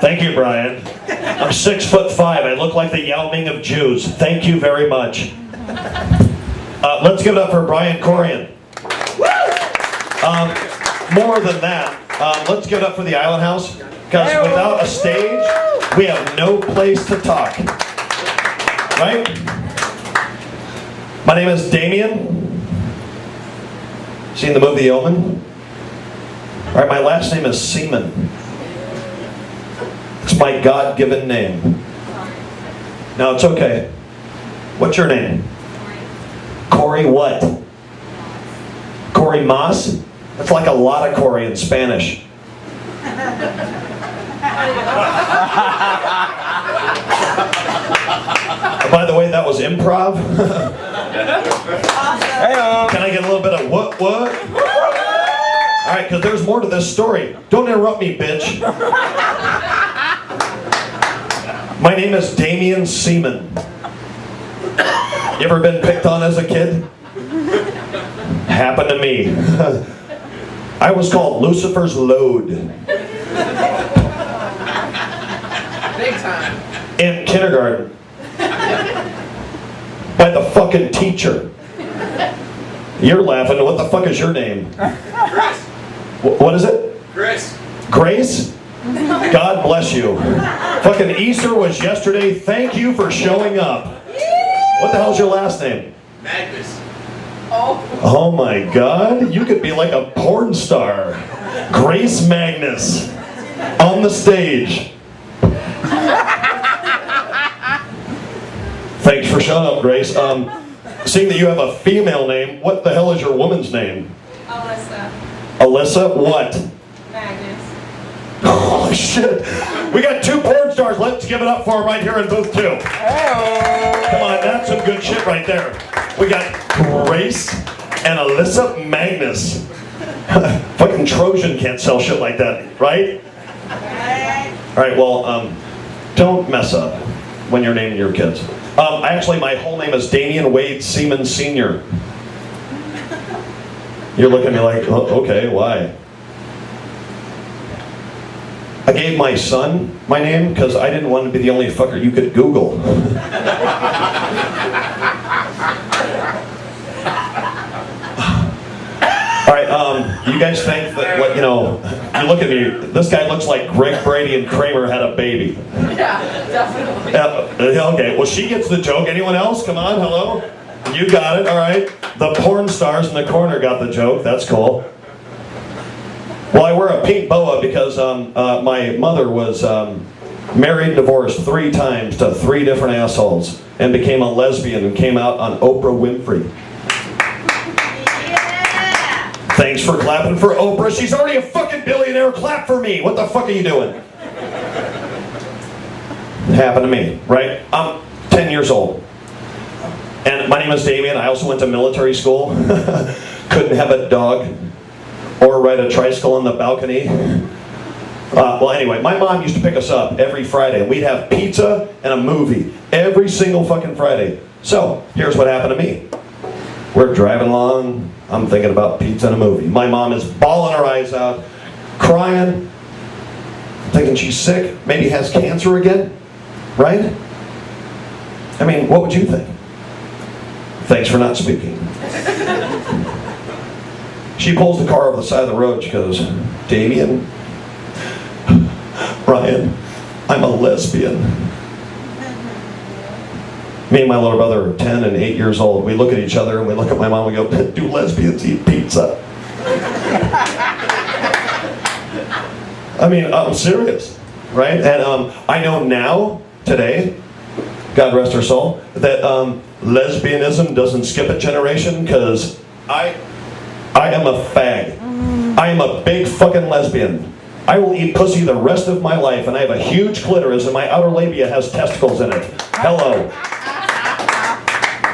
Thank you, Brian. I'm 6'5". I look like the Yao Ming of Jews. Thank you very much. Let's give it up for Brian Corian. More than that, let's give it up for the Island House, because without a stage, we have no place to talk. Right? My name is Damian. Seen the movie The Omen? All right, my last name is Semon. It's my God-given name. No, it's okay. What's your name? Corey what? Corey Moss? That's like a lot of Corey in Spanish. By the way, that was improv. Can I get a little bit of what? All right, because there's more to this story. Don't interrupt me, bitch. My name is Damian Semon. You ever been picked on as a kid? Happened to me. I was called Lucifer's Load. Big time. In kindergarten. By the fucking teacher. You're laughing. What the fuck is your name? Chris. What is it? Chris. Grace? God bless you. Fucking Easter was yesterday. Thank you for showing up. What the hell's your last name? Magnus. Oh my God. You could be like a porn star. Grace Magnus. On the stage. Thanks for showing up, Grace. Seeing that you have a female name, what the hell is your woman's name? Alyssa. Alyssa what? Magnus. Holy shit. We got 2 porn stars. Let's give it up for them right here in booth 2. Come on, that's some good shit right there. We got Grace and Alyssa Magnus. Fucking Trojan can't sell shit like that, right? Alright, well, don't mess up when you're naming your kids. Actually, my whole name is Damian Wade Seaman Sr. You're looking at me like, oh, okay, why? I gave my son my name because I didn't want to be the only fucker you could Google. Alright, you guys think that, what, you know, you look at me, this guy looks like Greg Brady and Kramer had a baby. Yeah, definitely. Okay, well, she gets the joke. Anyone else? Come on, hello? You got it, alright. The porn stars in the corner got the joke. That's cool. Well, I wear a pink boa because my mother was married and divorced 3 times to 3 different assholes and became a lesbian and came out on Oprah Winfrey. Yeah. Thanks for clapping for Oprah. She's already a fucking billionaire. Clap for me. What the fuck are you doing? It happened to me, right? I'm 10 years old. And my name is Damian. I also went to military school. Couldn't have a dog or ride a tricycle on the balcony. Well, anyway, my mom used to pick us up every Friday, and we'd have pizza and a movie every single fucking Friday. So, here's what happened to me. We're driving along. I'm thinking about pizza and a movie. My mom is bawling her eyes out, crying, thinking she's sick, maybe has cancer again, right? I mean, what would you think? Thanks for not speaking. She pulls the car over the side of the road. She goes, Damian, Ryan, I'm a lesbian. Me and my little brother are 10 and 8 years old. We look at each other and we look at my mom and we go, do lesbians eat pizza? I mean, I'm serious, right? And I know now, today, God rest her soul, that lesbianism doesn't skip a generation, because I am a fag. I am a big fucking lesbian. I will eat pussy the rest of my life, and I have a huge clitoris, and my outer labia has testicles in it. Hello.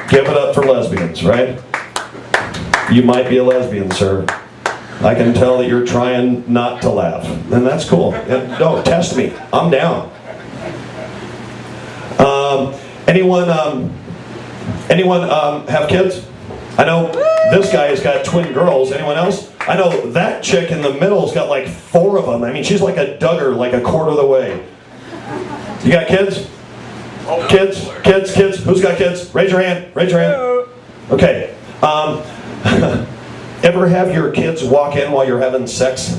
Give it up for lesbians, right? You might be a lesbian, sir. I can tell that you're trying not to laugh, and that's cool. No, test me. I'm down. Anyone have kids? I know this guy has got twin girls. Anyone else? I know that chick in the middle's got like 4 of them. I mean, she's like a Duggar, like a quarter of the way. You got kids? Kids. Who's got kids? Raise your hand. Okay. Ever have your kids walk in while you're having sex?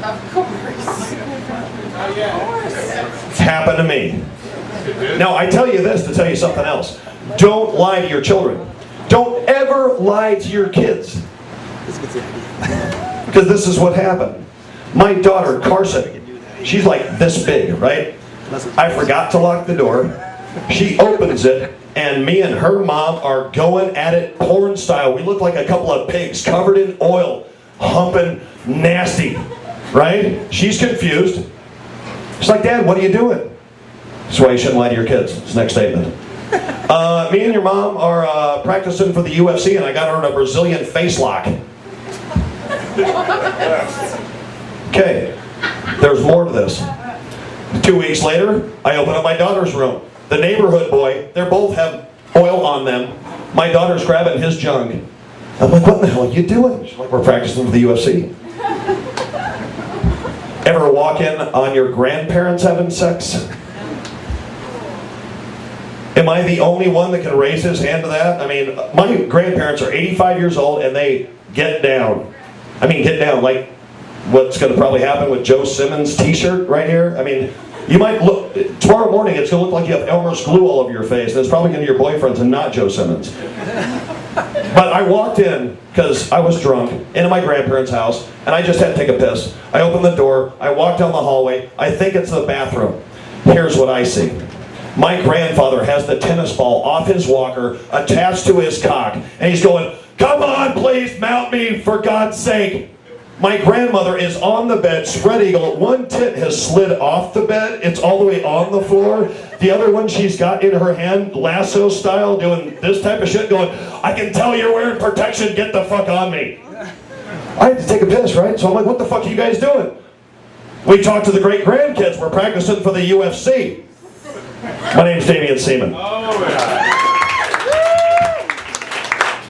Of course. It's happened to me. Now, I tell you this to tell you something else. Don't lie to your children. Don't ever lie to your kids. Because this is what happened. My daughter, Carson, she's like this big, right? I forgot to lock the door. She opens it, and me and her mom are going at it porn style. We look like a couple of pigs covered in oil, humping nasty, right? She's confused. She's like, Dad, what are you doing? That's why you shouldn't lie to your kids. It's the next statement. Me and your mom are practicing for the UFC, and I got her in a Brazilian face lock. Okay, there's more to this. 2 weeks later, I open up my daughter's room. The neighborhood boy, they both have oil on them. My daughter's grabbing his junk. I'm like, what the hell are you doing? She's like, we're practicing for the UFC. Ever walk in on your grandparents having sex? Am I the only one that can raise his hand to that? I mean, my grandparents are 85 years old and they get down. I mean, get down like what's going to probably happen with Joe Simmons' t-shirt right here. I mean, you might look, tomorrow morning it's going to look like you have Elmer's glue all over your face, and it's probably going to be your boyfriend's and not Joe Simmons. But I walked in, because I was drunk, into my grandparents' house, and I just had to take a piss. I opened the door, I walked down the hallway, I think it's the bathroom. Here's what I see. My grandfather has the tennis ball off his walker, attached to his cock, and he's going, come on, please, mount me, for God's sake. My grandmother is on the bed, spread eagle. One tit has slid off the bed. It's all the way on the floor. The other one she's got in her hand, lasso style, doing this type of shit, going, I can tell you're wearing protection. Get the fuck on me. I had to take a piss, right? So I'm like, what the fuck are you guys doing? We talked to the great grandkids. We're practicing for the UFC. My name's Damian Semon.